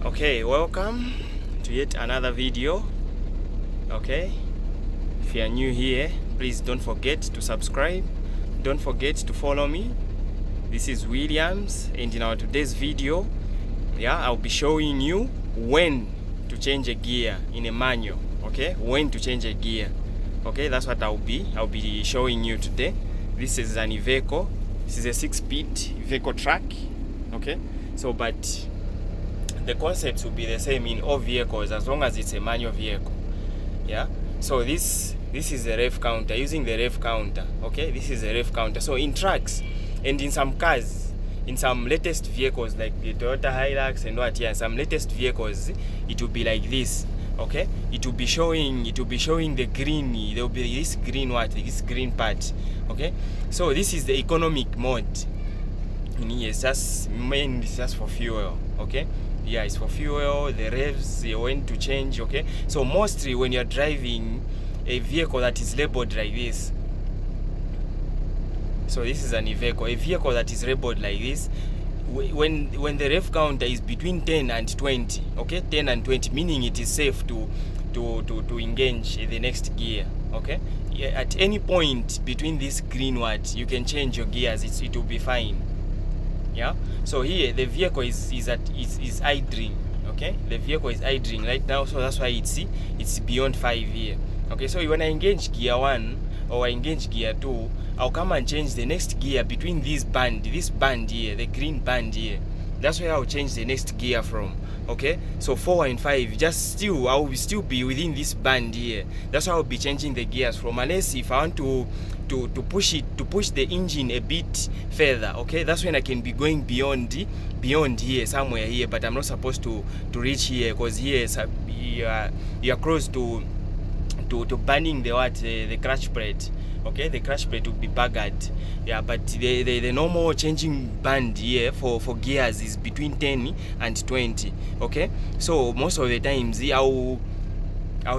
Okay, welcome to yet another video. Okay, if you are new here, please don't forget to subscribe, don't forget to follow me. This is Williams, and in our today's video, I'll be showing you when to change a gear in a manual. Okay, when to change a gear. Okay, that's what I'll be showing you today. This is an Iveco. This is a 6-speed Iveco truck. Okay, so but the concepts will be the same in all vehicles as long as it's a manual vehicle. Yeah, so this is the ref counter, using the ref counter. Okay, this is a ref counter. So in trucks and in some cars, in some latest vehicles like the Toyota Hilux and what, yeah, some latest vehicles, it will be like this. Okay, it will be showing the green. There will be this green part. Okay, so this is the economic mode. Yes, that's mainly just for fuel. Okay, yeah, it's for fuel, the revs, when to change. Okay, so mostly when you're driving a vehicle that is labeled like this, so this is an Iveco, a vehicle that is labeled like this, when the rev counter is between 10 and 20, okay, 10 and 20, meaning it is safe to engage the next gear. Okay, yeah, at any point between this green word, you can change your gears, it will be fine. Yeah, so here the vehicle is idling. Okay, the vehicle is idling right now, so that's why it's beyond 5 here. Okay, so when I engage gear 1 or I engage gear 2, I'll come and change the next gear between this band here, the green band here. That's where I'll change the next gear from. Okay, so 4 and 5, I will still be within this band here. That's why I'll be changing the gears from, unless if I want to push the engine a bit further. Okay, that's when I can be going beyond here, somewhere here, but I'm not supposed to reach here, because here you are close to burning the clutch plate. Okay, the clutch plate will be buggered. Yeah, but the normal changing band here for gears is between 10 and 20. Okay, so most of the times I'll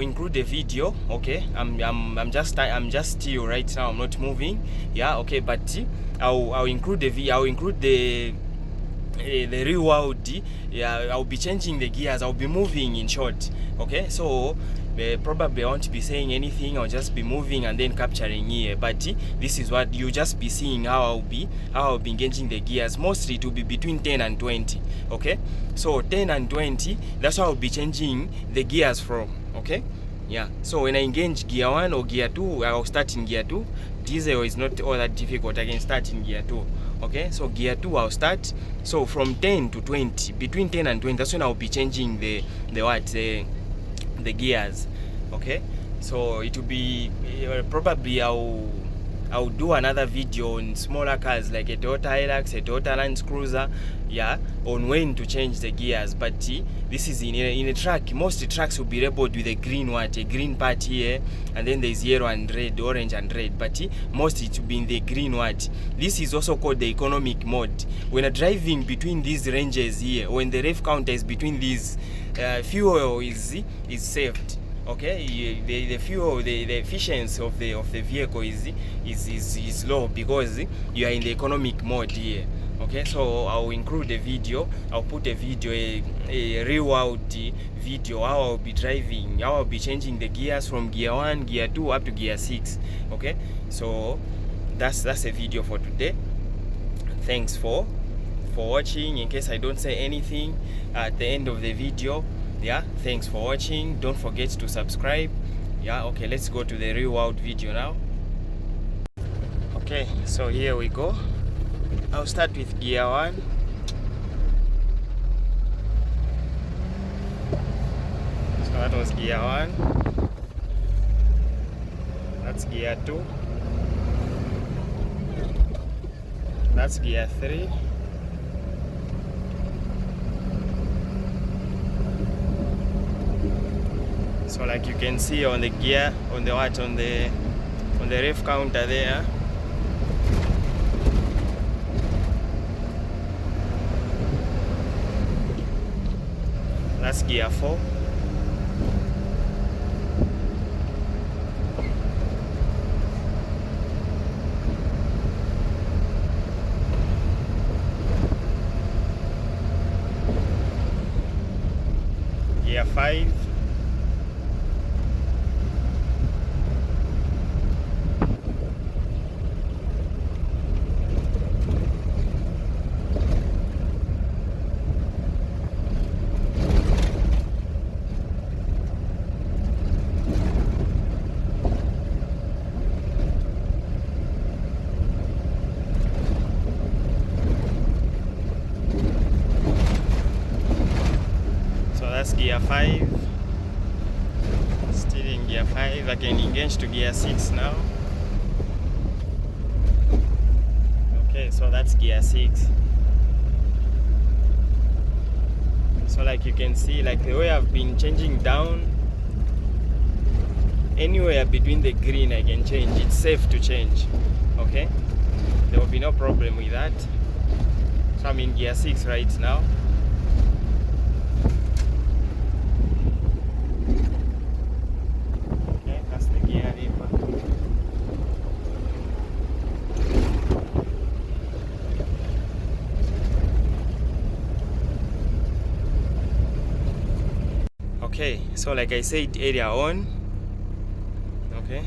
include the video. Okay, I'm just still right now, I'm not moving. Yeah, okay, but I'll include the real world. Yeah, I'll be changing the gears, I'll be moving, in short. Okay, so probably I won't be saying anything, I'll just be moving and then capturing here, but this is what you just be seeing, how I'll be engaging the gears. Mostly it will be between 10 and 20. Okay, so 10 and 20, that's how I'll be changing the gears from. Okay, yeah, so when I engage gear 1 or gear 2, I'll start in gear 2. Diesel is not all that difficult, I can start in gear 2. Okay, so gear 2 I'll start. So from 10 to 20, between 10 and 20, that's when I'll be changing the gears. Okay, so it will be probably I'll do another video on smaller cars like a Toyota Hilux, a Toyota Land Cruiser, yeah, on when to change the gears. But this is in a truck. Most trucks will be labeled with a green part here, and then there's yellow and red, orange and red, but most it will be in the green part. This is also called the economic mode. When you're driving between these ranges here, when the rev counter is between these, fuel is saved. Okay, the fuel, the efficiency of the vehicle is low, because you are in the economic mode here. Okay, so I'll include a video. I'll put a video, a real world video, how I'll be driving, how I'll be changing the gears from gear 1, gear 2 up to gear 6. Okay, so that's a video for today. Thanks for watching. In case I don't say anything at the end of the video, yeah, thanks for watching. Don't forget to subscribe. Yeah, okay, let's go to the real world video now. Okay, so here we go. I'll start with gear 1. So that was gear 1. That's gear 2. That's gear 3. So like you can see on the gear, on the ref counter there, that's gear 4. 5. That's gear 5. Still in gear 5. I can engage to gear 6 now. Okay, so that's gear 6. So like you can see, like the way I've been changing down, anywhere between the green I can change. It's safe to change. Okay, there will be no problem with that. So I'm in gear 6 right now. Okay, so like I said earlier on, okay,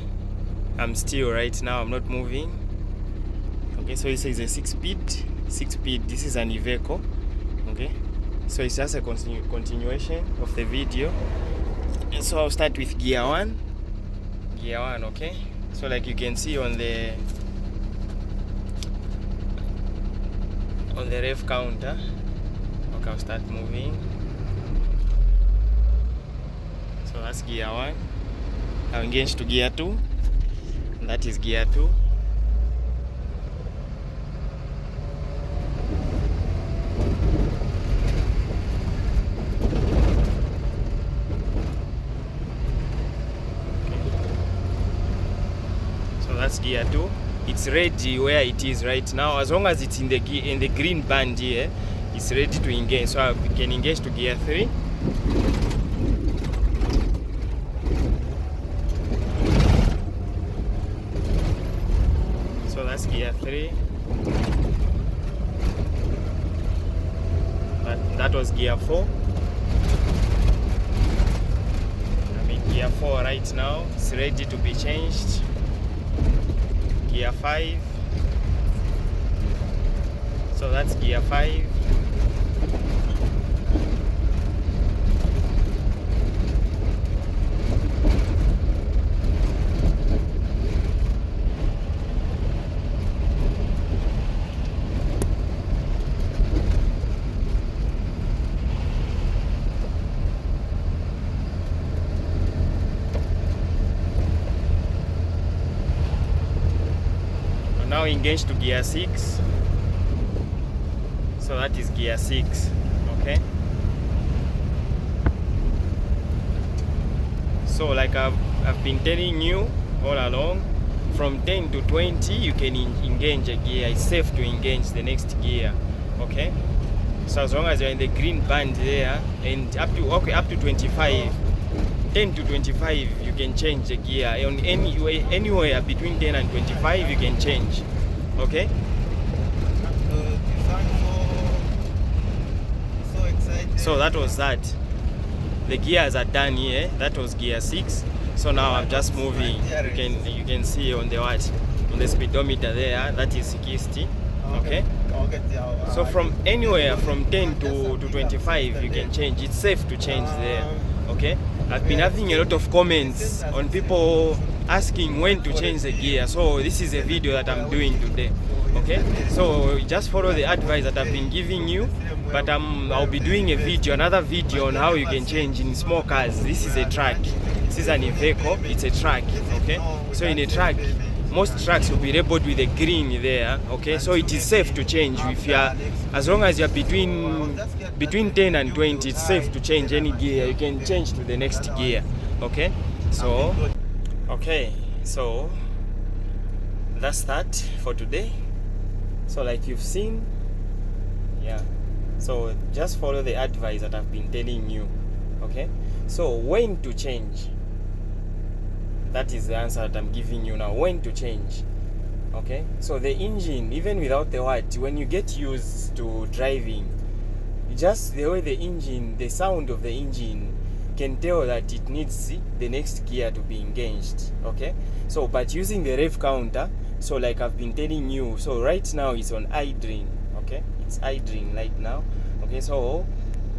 I'm still right now, I'm not moving. Okay, so it says a 6-speed. This is an Iveco. Okay, so it's just a continuation of the video. And so I'll start with gear 1. Okay, so like you can see on the ref counter. Okay, I'll start moving. So that's gear 1. I'll engage to gear 2. That is gear 2. So that's gear 2. It's ready where it is right now. As long as it's in the green band here, it's ready to engage. So I can engage to gear 3. So that's gear 3. That was gear 4. I'm in gear 4 right now. It's ready to be changed. Gear 5. So that's gear 5. Now engage to gear 6. So that is gear 6. Okay, so like I've been telling you all along, from 10 to 20 you can engage a gear. It's safe to engage the next gear. Okay, so as long as you're in the green band there, and up to 25, 10 to 25 you can change the gear. On anywhere between 10 and 25 you can change. Okay, so excited. So that was that. The gears are done here. That was gear 6. So now I'm just moving. You can see on the speedometer there, that is 60. Okay, so from anywhere from 10 to 25 you can change. It's safe to change there. Okay, I've been having a lot of comments on people asking when to change the gear, so this is a video that I'm doing today. Okay, so just follow the advice that I've been giving you, but I'll be doing another video on how you can change in small cars. This is a truck. This is an Iveco. It's a truck. Okay, so in a truck, most trucks will be labeled with a green there. Okay, so it is safe to change. If you are, as long as you are between 10 and 20, it's safe to change any gear. You can change to the next gear. Okay, so that's that for today. So like you've seen, yeah, so just follow the advice that I've been telling you. Okay, so when to change, that is the answer that I'm giving you now. When to change. Okay, so the engine, even without the watt, when you get used to driving, just the way the sound of the engine can tell that it needs the next gear to be engaged. Okay, so but using the rev counter, so like I've been telling you, so right now it's on idling. Okay, it's idling right now. Okay, so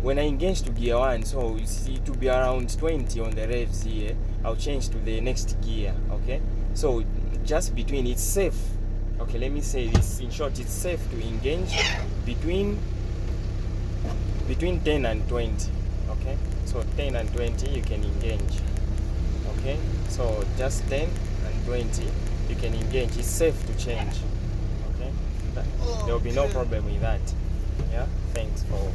when I engage to gear 1, so you see to be around 20 on the revs here, I'll change to the next gear. Okay, so just between, it's safe. Okay, let me say this in short, it's safe to engage between 10 and 20. Okay, so 10 and 20 you can engage. Okay, so just 10 and 20 you can engage. It's safe to change. Okay, there will be no problem with that. Yeah, thanks for